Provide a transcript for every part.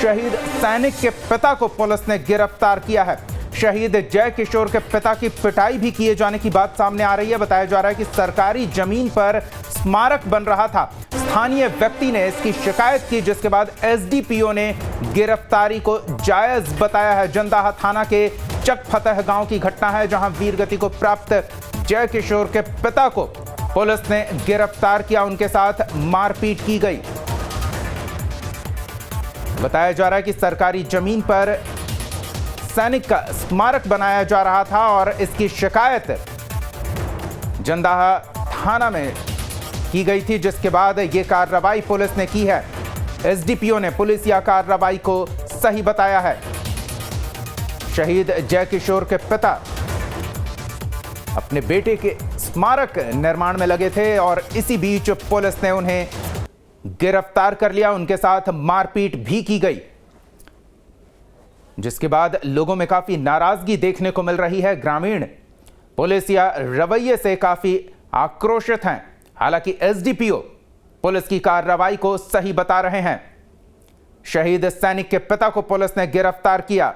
शहीद सैनिक के पिता को पुलिस ने गिरफ्तार किया है। शहीद जय किशोर के पिता की पिटाई भी किए जाने की बात सामने आ रही है। बताया जा रहा है कि सरकारी जमीन पर स्मारक बन रहा था। स्थानीय व्यक्ति ने इसकी शिकायत की, जिसके बाद एसडीपीओ ने गिरफ्तारी को जायज बताया है। जंदाहा थाना के चक फतेह गांव की घटना है, जहां वीरगति को प्राप्त जय किशोर के पिता को पुलिस ने गिरफ्तार किया। उनके साथ मारपीट की गई। बताया जा रहा है कि सरकारी जमीन पर सैनिक का स्मारक बनाया जा रहा था और इसकी शिकायत जंदाहा थाना में की गई थी, जिसके बाद यह कार्रवाई पुलिस ने की है। एसडीपीओ ने पुलिस या कार्रवाई को सही बताया है। शहीद जय किशोर के पिता अपने बेटे के स्मारक निर्माण में लगे थे और इसी बीच पुलिस ने उन्हें गिरफ्तार कर लिया। उनके साथ मारपीट भी की गई, जिसके बाद लोगों में काफी नाराजगी देखने को मिल रही है। ग्रामीण पुलिस या रवैये से काफी आक्रोशित हैं। हालांकि एसडीपीओ पुलिस की कार्रवाई को सही बता रहे हैं। शहीद सैनिक के पिता को पुलिस ने गिरफ्तार किया।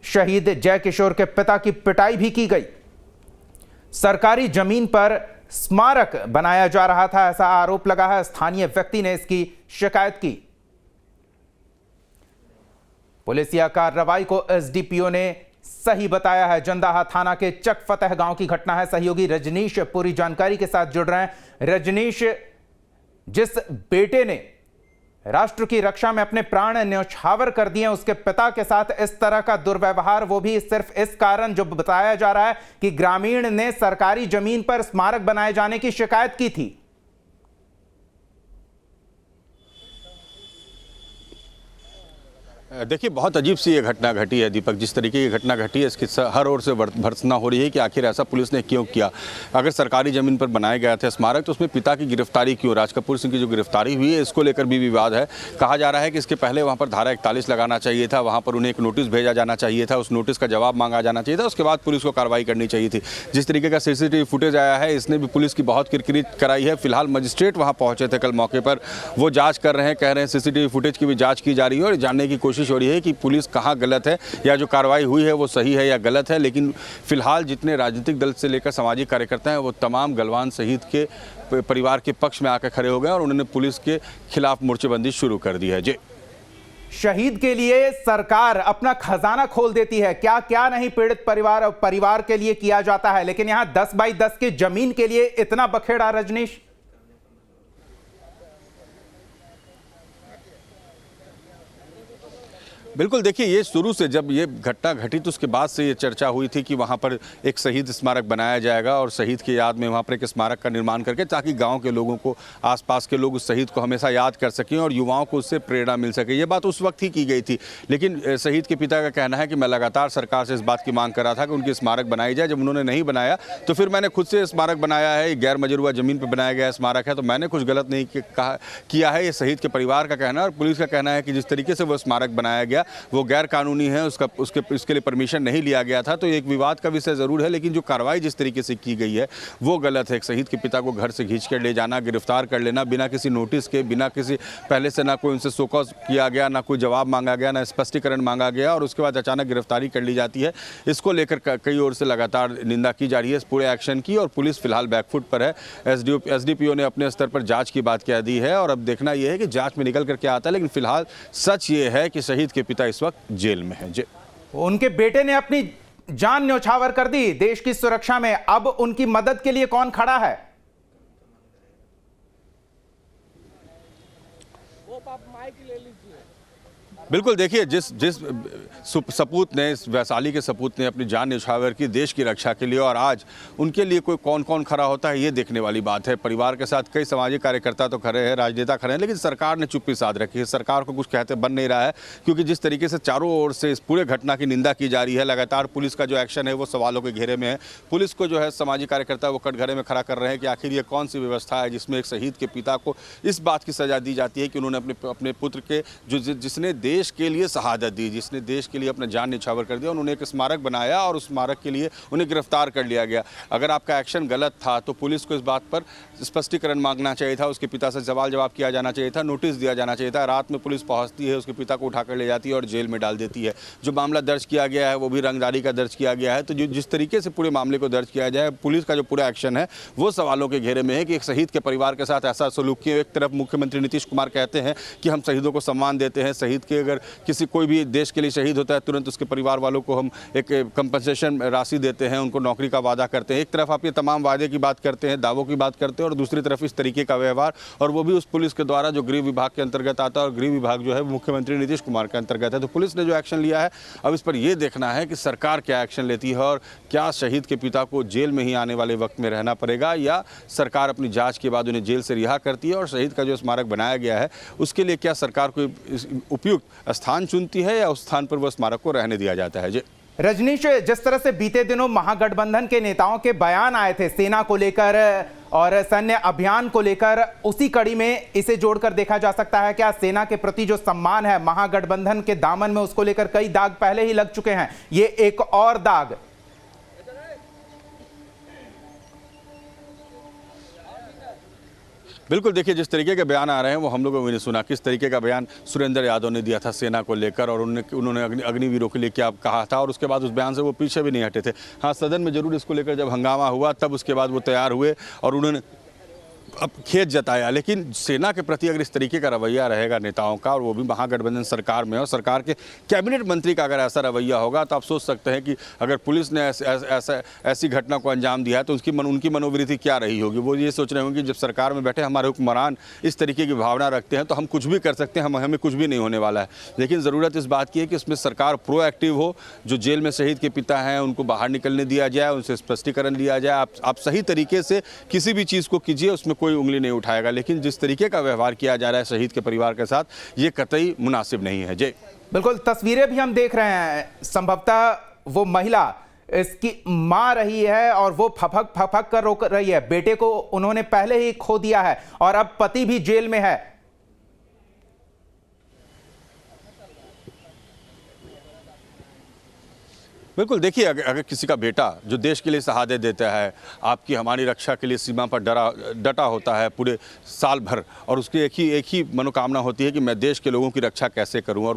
शहीद जय किशोर के पिता की पिटाई भी की गई। सरकारी जमीन पर स्मारक बनाया जा रहा था, ऐसा आरोप लगा है। स्थानीय व्यक्ति ने इसकी शिकायत की। पुलिस या कार्रवाई को एसडीपीओ ने सही बताया है। जंदाहा थाना के चक फतेह गांव की घटना है। सहयोगी रजनीश पूरी जानकारी के साथ जुड़ रहे हैं। रजनीश, जिस बेटे ने राष्ट्र की रक्षा में अपने प्राण न्यौछावर कर दिए, उसके पिता के साथ इस तरह का दुर्व्यवहार, वो भी सिर्फ इस कारण जो बताया जा रहा है कि ग्रामीण ने सरकारी जमीन पर स्मारक बनाए जाने की शिकायत की थी। देखिए, बहुत अजीब सी ये घटना घटी है दीपक। जिस तरीके की घटना घटी है, इसकी हर ओर से भर्त्सना हो रही है कि आखिर ऐसा पुलिस ने क्यों किया। अगर सरकारी ज़मीन पर बनाया गया था स्मारक, तो उसमें पिता की गिरफ्तारी क्यों? राज कपूर सिंह की जो गिरफ्तारी हुई है, इसको लेकर भी विवाद है। कहा जा रहा है कि इसके पहले वहाँ पर धारा 41 लगाना चाहिए था, वहाँ पर उन्हें एक नोटिस भेजा जाना चाहिए था, उस नोटिस का जवाब मांगा जाना चाहिए था, उसके बाद पुलिस को कार्रवाई करनी चाहिए थी। जिस तरीके का सीसीटीवी फुटेज आया है, इसने भी पुलिस की बहुत किरकिरी कराई है। फिलहाल मजिस्ट्रेट वहाँ पहुँचे थे कल मौके पर, वो जाँच कर रहे हैं, कह रहे हैं सीसीटीवी फुटेज की भी जाँच की जा रही है और जानने की कोशिश हो रही है कि पुलिस कहां गलत है या जो कार्रवाई हुई है वो सही है या गलत है। लेकिन फिलहाल जितने राजनीतिक दल से लेकर सामाजिक कार्यकर्ता हैं, वो तमाम गलवान शहीद के परिवार के पक्ष में आकर खड़े हो गए और उन्होंने पुलिस के खिलाफ मोर्चेबंदी शुरू कर दी है। जी, शहीद के लिए सरकार अपना खजाना खोल देती है, क्या क्या नहीं पीड़ित परिवार के लिए किया जाता है, लेकिन यहां 10 बाई 10 की जमीन के लिए इतना बखेड़ा। रजनीश, बिल्कुल। देखिए, ये शुरू से जब ये घटना घटी तो उसके बाद से ये चर्चा हुई थी कि वहाँ पर एक शहीद स्मारक बनाया जाएगा और शहीद की याद में वहाँ पर एक स्मारक का निर्माण करके, ताकि गांव के लोगों को, आसपास के लोग उस शहीद को हमेशा याद कर सकें और युवाओं को उससे प्रेरणा मिल सके। ये बात उस वक्त ही की गई थी। लेकिन शहीद के पिता का कहना है कि मैं लगातार सरकार से इस बात की मांग कर रहा था कि उनकी स्मारक बनाई जाए। जब उन्होंने नहीं बनाया तो फिर मैंने खुद से स्मारक बनाया है। गैर मजरूआ ज़मीन पर बनाया गया स्मारक है, तो मैंने कुछ गलत नहीं किया है। ये शहीद के परिवार का कहना है। और पुलिस का कहना है कि जिस तरीके से वो स्मारक बनाया गया वो गैर कानूनी है, उसके लिए परमिशन नहीं लिया गया था। तो एक विवाद का विषय जरूर है, लेकिन जो कार्रवाई जिस तरीके से की गई है वो गलत है। एक शहीद के पिता को घर से खींच कर ले जाना, गिरफ्तार कर लेना बिना किसी नोटिस के, बिना किसी पहले से ना कोई उनसे शोकॉज किया गया, ना कोई जवाब मांगा गया, ना स्पष्टीकरण मांगा गया, और उसके बाद अचानक गिरफ्तारी कर ली जाती है। इसको लेकर कई ओर से लगातार निंदा की जा रही है इस पूरे एक्शन की, और पुलिस फिलहाल बैकफुट पर है। एसडीपीओ ने अपने स्तर पर जाँच की बात कह दी है और अब देखना यह है कि जाँच में निकल कर क्या आता है। लेकिन फिलहाल सच ये है कि शहीद के पिता इस वक्त जेल में है। उनके बेटे ने अपनी जान न्यौछावर कर दी देश की सुरक्षा में। अब उनकी मदद के लिए कौन खड़ा है? वो आप माइक ले लीजिए। बिल्कुल। देखिए, जिस सपूत ने, इस वैशाली के सपूत ने अपनी जान न्यौछावर की देश की रक्षा के लिए, और आज उनके लिए कोई कौन कौन खड़ा होता है ये देखने वाली बात है। परिवार के साथ कई सामाजिक कार्यकर्ता तो खड़े हैं, राजनेता खड़े हैं, लेकिन सरकार ने चुप्पी साध रखी है। सरकार को कुछ कहते बन नहीं रहा है, क्योंकि जिस तरीके से चारों ओर से इस पूरे घटना की निंदा की जा रही है, लगातार पुलिस का जो एक्शन है वो सवालों के घेरे में है। पुलिस को जो है सामाजिक कार्यकर्ता वो कटघरे में खड़ा कर रहे हैं कि आखिर ये कौन सी व्यवस्था है जिसमें एक शहीद के पिता को इस बात की सजा दी जाती है कि उन्होंने अपने पुत्र के, जिसने देश के लिए शहादत दी, जिसने देश के लिए अपना जान न्यौछावर कर दिया, उन्होंने एक स्मारक बनाया और उस स्मारक के लिए उन्हें गिरफ्तार कर लिया गया। अगर आपका एक्शन गलत था तो पुलिस को इस बात पर स्पष्टीकरण मांगना चाहिए था, उसके पिता से सवाल जवाब किया जाना चाहिए था, नोटिस दिया जाना चाहिए था। रात में पुलिस पहुंचती है, उसके पिता को उठाकर ले जाती है और जेल में डाल देती है। जो मामला दर्ज किया गया है वो भी रंगदारी का दर्ज किया गया है। तो जिस तरीके से पूरे मामले को दर्ज किया जाए, पुलिस का जो पूरा एक्शन है वो सवालों के घेरे में है कि एक शहीद के परिवार के साथ ऐसा सलूक किया। एक तरफ मुख्यमंत्री नीतीश कुमार कहते हैं कि हम शहीदों को सम्मान देते हैं, शहीद के अगर कोई भी देश के लिए शहीद होता है तुरंत उसके परिवार वालों को हम एक कंपनसेशन राशि देते हैं, उनको नौकरी का वादा करते हैं। एक तरफ आप ये तमाम वादे की बात करते हैं, दावों की बात करते हैं, और दूसरी तरफ इस तरीके का व्यवहार, और वो भी उस पुलिस के द्वारा जो गृह विभाग के अंतर्गत आता है, और गृह विभाग जो है मुख्यमंत्री नीतीश कुमार के अंतर्गत है। तो पुलिस ने जो एक्शन लिया है, अब इस पर यह देखना है कि सरकार क्या एक्शन लेती है, और क्या शहीद के पिता को जेल में ही आने वाले वक्त में रहना पड़ेगा, या सरकार अपनी जांच के बाद उन्हें जेल से रिहा करती है, और शहीद का जो स्मारक बनाया गया है उसके लिए क्या सरकार कोई उपयुक्त स्थान चुनती है, या उस स्थान पर वह स्मारक को रहने दिया जाता है। जी रजनीश, जिस तरह से बीते दिनों महागठबंधन के नेताओं के बयान आए थे सेना को लेकर और सैन्य अभियान को लेकर, उसी कड़ी में इसे जोड़कर देखा जा सकता है क्या सेना के प्रति जो सम्मान है महागठबंधन के दामन में, उसको लेकर कई दाग पहले ही लग चुके हैं, ये एक और दाग? बिल्कुल, देखिए जिस तरीके के बयान आ रहे हैं वो हम लोगों ने भी सुना। किस तरीके का बयान सुरेंद्र यादव ने दिया था सेना को लेकर, और उन्होंने अग्निवीरों के लिए क्या कहा था, और उसके बाद उस बयान से वो पीछे भी नहीं हटे थे। हाँ, सदन में जरूर इसको लेकर जब हंगामा हुआ तब उसके बाद वो तैयार हुए और उन्होंने अब खेद जताया। लेकिन सेना के प्रति अगर इस तरीके का रवैया रहेगा नेताओं का, और वो भी महागठबंधन सरकार में, और सरकार के कैबिनेट मंत्री का अगर ऐसा रवैया होगा, तो आप सोच सकते हैं कि अगर पुलिस ने ऐसी घटना को अंजाम दिया है तो उनकी मनोवृत्ति क्या रही होगी। वो ये सोच रहे होंगे कि जब सरकार में बैठे हमारे हुक्मरान इस तरीके की भावना रखते हैं तो हम कुछ भी कर सकते हैं, हमें कुछ भी नहीं होने वाला है। लेकिन ज़रूरत इस बात की है कि इसमें सरकार प्रोएक्टिव हो, जो जेल में शहीद के पिता हैं उनको बाहर निकलने दिया जाए, उनसे स्पष्टीकरण लिया जाए। आप सही तरीके से किसी भी चीज़ को कीजिए, उसमें कोई उंगली नहीं उठाएगा। लेकिन जिस तरीके का व्यवहार किया जा रहा है शहीद के परिवार के साथ, ये कतई मुनासिब नहीं है। जय बिल्कुल, तस्वीरें भी हम देख रहे हैं, संभवतः वो महिला इसकी मां रही है और वो फपक कर रो रही है। बेटे को उन्होंने पहले ही खो दिया है और अब पति भी जेल में है। बिल्कुल, देखिए अगर किसी का बेटा जो देश के लिए शहादत देता है, आपकी हमारी रक्षा के लिए सीमा पर डटा होता है पूरे साल भर, और उसकी एक ही मनोकामना होती है कि मैं देश के लोगों की रक्षा कैसे करूं, और